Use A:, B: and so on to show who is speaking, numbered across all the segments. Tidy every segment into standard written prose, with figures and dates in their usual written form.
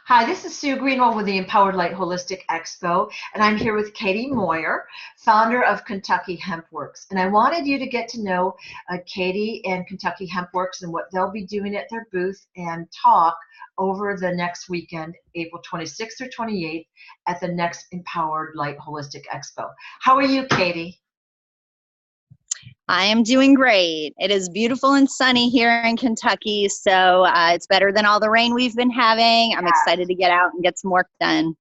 A: Hi, this is Sue Greenwald with the Empowered Light Holistic Expo, and I'm here with Katie Moyer, founder of Kentucky Hempworks. And I wanted you to get to know Katie and Kentucky Hempworks and what they'll be doing at their booth and talk over the next weekend, April 26th or 28th, at the next Empowered Light Holistic Expo. How are you, Katie?
B: I am doing great. It is beautiful and sunny here in Kentucky, so it's better than all the rain we've been having. I'm excited to get out and get some work done.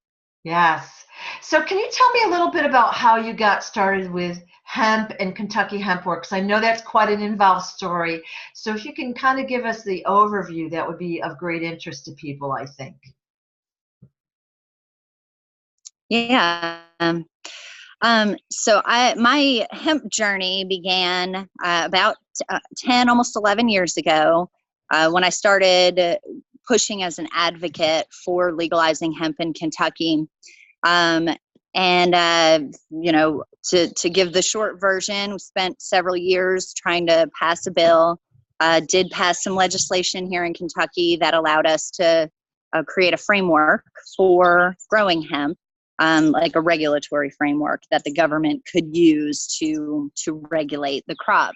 A: Yes. So can you tell me a little bit about how you got started with hemp and Kentucky Hempworks? I know that's quite an involved story. So if you can kind of give us the overview, that would be of great interest to people, I think.
B: Yeah. So my hemp journey began about 10, almost 11 years ago when I started pushing as an advocate for legalizing hemp in Kentucky. To give the short version, we spent several years trying to pass a bill, did pass some legislation here in Kentucky that allowed us to create a framework for growing hemp. Like a regulatory framework that the government could use to regulate the crop.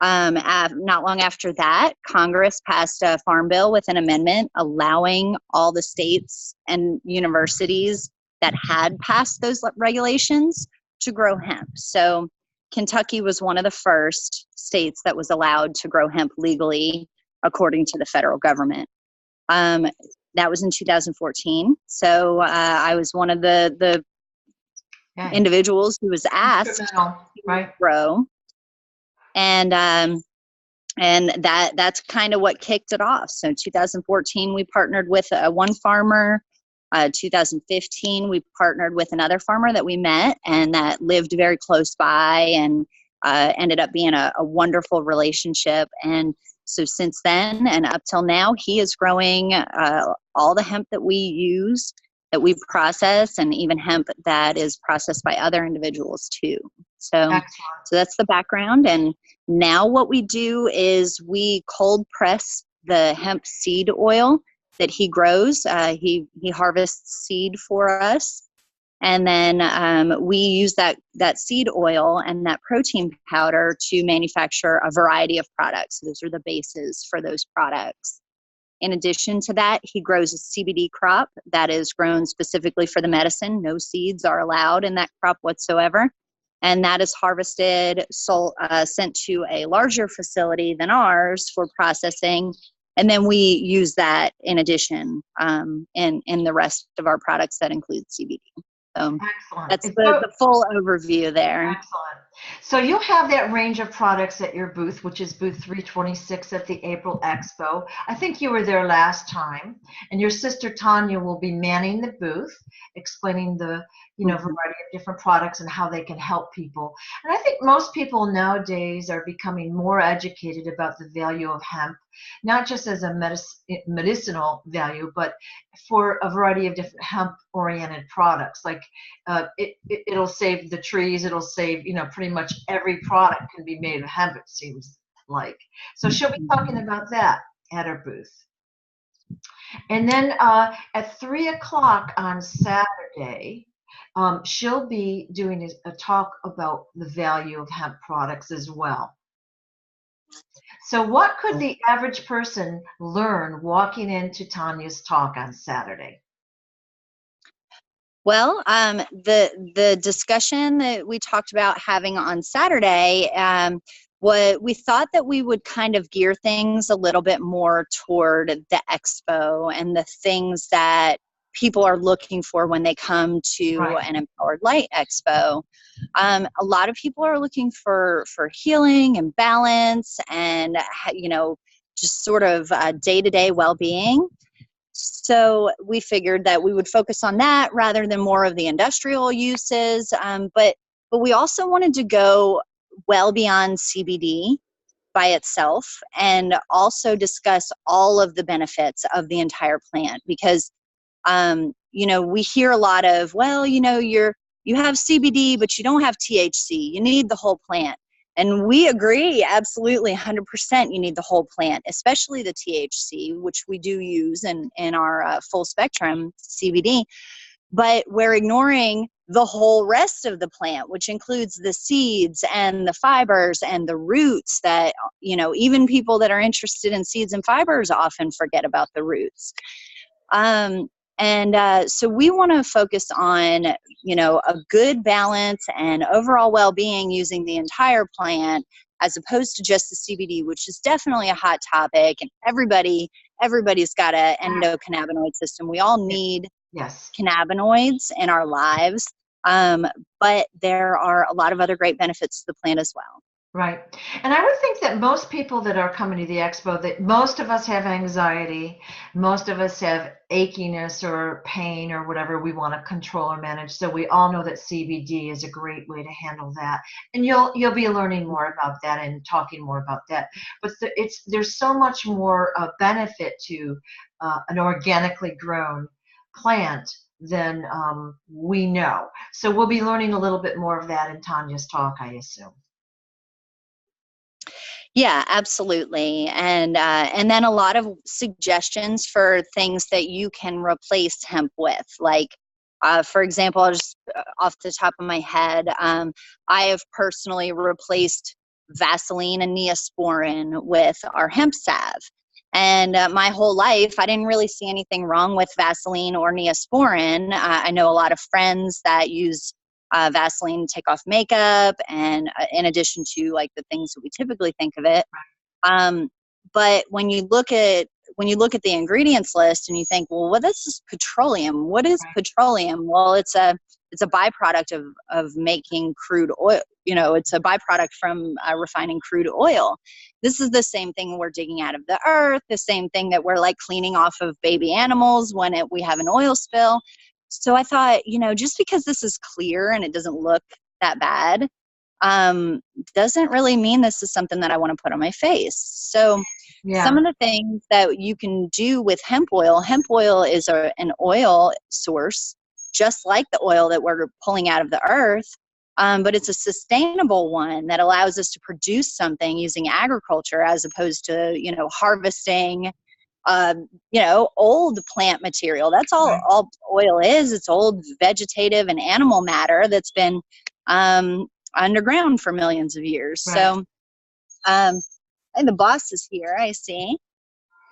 B: Not long after that, Congress passed a farm bill with an amendment allowing all the states and universities that had passed those regulations to grow hemp. So Kentucky was one of the first states that was allowed to grow hemp legally according to the federal government. That was in 2014. So I was one of the individuals who was asked to grow, and that's kind of what kicked it off. So 2014, we partnered with one farmer. 2015, we partnered with another farmer that we met and that lived very close by, and ended up being a wonderful relationship. And so since then and up till now, he is growing all the hemp that we use, that we process, and even hemp that is processed by other individuals too. So that's the background. And now what we do is we cold press the hemp seed oil that he grows. He harvests seed for us. And then we use that seed oil and that protein powder to manufacture a variety of products. So those are the bases for those products. In addition to that, he grows a CBD crop that is grown specifically for the medicine. No seeds are allowed in that crop whatsoever. And that is harvested, sent to a larger facility than ours for processing. And then we use that in addition in the rest of our products that include CBD. So
A: excellent.
B: That's the full overview there.
A: Excellent. So you have that range of products at your booth, which is booth 326 at the April Expo. I think you were there last time, and your sister Tanya will be manning the booth, explaining the variety of different products and how they can help people. And I think most people nowadays are becoming more educated about the value of hemp, not just as a medicinal value, but for a variety of different hemp-oriented products. Like it'll save the trees, it'll save, pretty much every product can be made of hemp, it seems like. So she'll be talking about that at her booth. And then at 3 o'clock on Saturday, she'll be doing a talk about the value of hemp products as well. So what could the average person learn walking into Tanya's talk on Saturday?
B: Well, the discussion that we talked about having on Saturday, what we thought that we would kind of gear things a little bit more toward the expo and the things that people are looking for when they come to an Empowered Light Expo. A lot of people are looking for healing and balance and, just sort of day-to-day well-being. So we figured that we would focus on that rather than more of the industrial uses. But we also wanted to go well beyond CBD by itself and also discuss all of the benefits of the entire plant, because we hear a lot of, you have CBD, but you don't have THC. You need the whole plant. And we agree, absolutely, 100%. You need the whole plant, especially the THC, which we do use in our full spectrum CBD. But we're ignoring the whole rest of the plant, which includes the seeds and the fibers and the roots that, even people that are interested in seeds and fibers often forget about the roots. So we want to focus on, a good balance and overall well-being using the entire plant as opposed to just the CBD, which is definitely a hot topic. And everybody's got an endocannabinoid system. We all need cannabinoids in our lives. But there are a lot of other great benefits to the plant as well.
A: Right. And I would think that most people that are coming to the expo, that most of us have anxiety, most of us have achiness or pain or whatever we want to control or manage. So we all know that CBD is a great way to handle that. And you'll be learning more about that and talking more about that. But there's so much more benefit to an organically grown plant than we know. So we'll be learning a little bit more of that in Tanya's talk, I assume.
B: Yeah, absolutely. And then a lot of suggestions for things that you can replace hemp with. Like, for example, just off the top of my head, I have personally replaced Vaseline and Neosporin with our hemp salve. And my whole life, I didn't really see anything wrong with Vaseline or Neosporin. I know a lot of friends that use Vaseline to take off makeup, and in addition to like the things that we typically think of it. But when you look at the ingredients list and you think, well, this is petroleum. What is petroleum? Well, it's a byproduct of making crude oil. It's a byproduct from refining crude oil. This is the same thing we're digging out of the earth, the same thing that we're like cleaning off of baby animals when we have an oil spill. So I thought, just because this is clear and it doesn't look that bad, doesn't really mean this is something that I want to put on my face. So some of the things that you can do with hemp oil is an oil source, just like the oil that we're pulling out of the earth. But it's a sustainable one that allows us to produce something using agriculture as opposed to, harvesting old plant material. That's all oil is. It's old vegetative and animal matter that's been underground for millions of years. So and the boss is here, I see.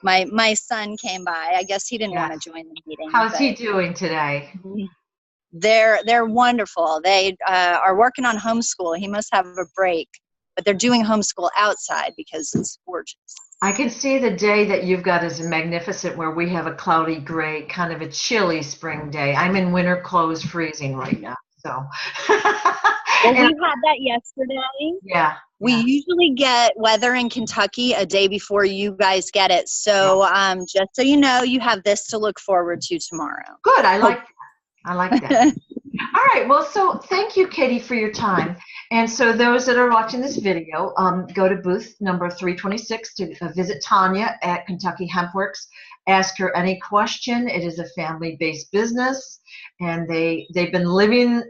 B: My son came by. I guess he didn't want to join the meeting.
A: How's he doing today?
B: They're wonderful. They are working on homeschool. He must have a break, but they're doing homeschool outside because it's gorgeous.
A: I can see the day that you've got is magnificent, where we have a cloudy gray, kind of a chilly spring day. I'm in winter clothes, freezing right now. So
B: well, we had that yesterday. We usually get weather in Kentucky a day before you guys get it. So just so you know, you have this to look forward to tomorrow.
A: Good. I like that. All right. Well, so thank you, Katie, for your time. And so those that are watching this video, go to booth number 326 to visit Tanya at Kentucky Hempworks. Ask her any question. It is a family-based business, and they've been living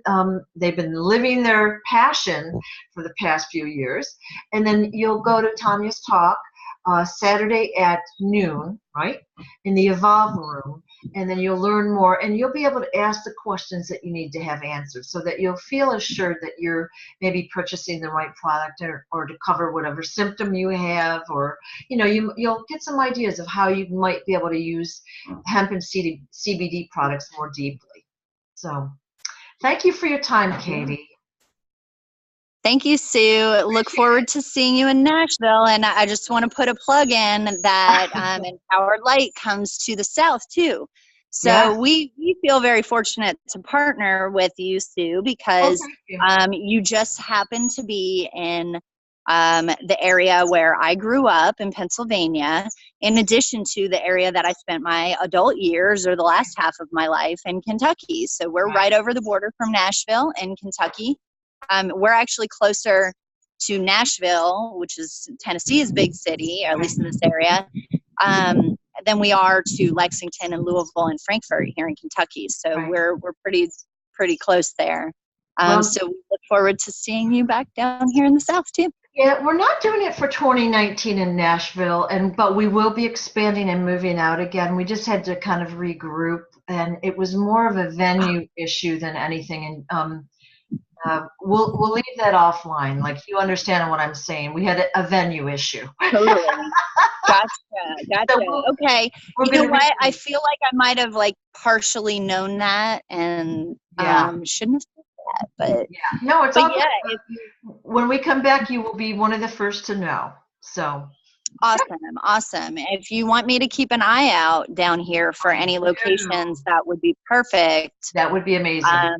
A: their passion for the past few years. And then you'll go to Tanya's talk Saturday at noon, right, in the Evolve room, and then you'll learn more, and you'll be able to ask the questions that you need to have answered, so that you'll feel assured that you're maybe purchasing the right product or to cover whatever symptom you have, or you'll get some ideas of how you might be able to use hemp and CBD products more deeply. So thank you for your time, Katie.
B: Thank you, Sue. Look forward to seeing you in Nashville. And I just want to put a plug in that Empowered Light comes to the South too. So we feel very fortunate to partner with you, Sue, because you just happen to be in the area where I grew up in Pennsylvania, in addition to the area that I spent my adult years or the last half of my life in Kentucky. So we're right over the border from Nashville in Kentucky. We're actually closer to Nashville, which is Tennessee's big city, or at least in this area, than we are to Lexington and Louisville and Frankfort here in Kentucky. So we're pretty close there. So we look forward to seeing you back down here in the South too.
A: Yeah, we're not doing it for 2019 in Nashville, but we will be expanding and moving out again. We just had to kind of regroup, and it was more of a venue issue than anything. And we'll leave that offline. Like, you understand what I'm saying. We had a venue issue.
B: Totally. Gotcha.
A: So
B: Okay.
A: we're
B: You know
A: gonna
B: what? I
A: regroup.
B: feel like I might have like partially known that and
A: Yeah,
B: shouldn't have said that.
A: yeah. No, it's
B: But
A: all
B: yeah,
A: good. When we come back, you will be one of the first to know. So
B: awesome. If you want me to keep an eye out down here for any locations, that would be perfect.
A: that would be amazing.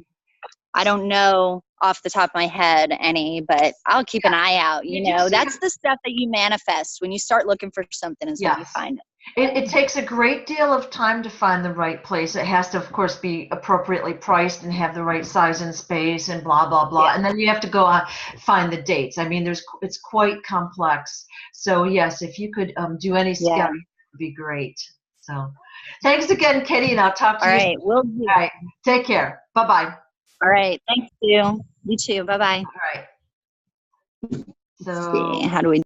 B: I don't know off the top of my head any, but I'll keep an eye out. You know, that's the stuff that you manifest when you start looking for something is when you find it.
A: It takes a great deal of time to find the right place. It has to, of course, be appropriately priced and have the right size and space and blah, blah, blah.
B: Yeah.
A: And then you have to go on, find the dates. I mean, it's quite complex. So yes, if you could do any sketch, it would be great. So thanks again, Katie, and I'll talk to you.
B: All right, will do.
A: All right, take care. Bye-bye.
B: All right, thank you. You too. Bye-bye.
A: All right.
B: Let's
A: So
B: see, how do we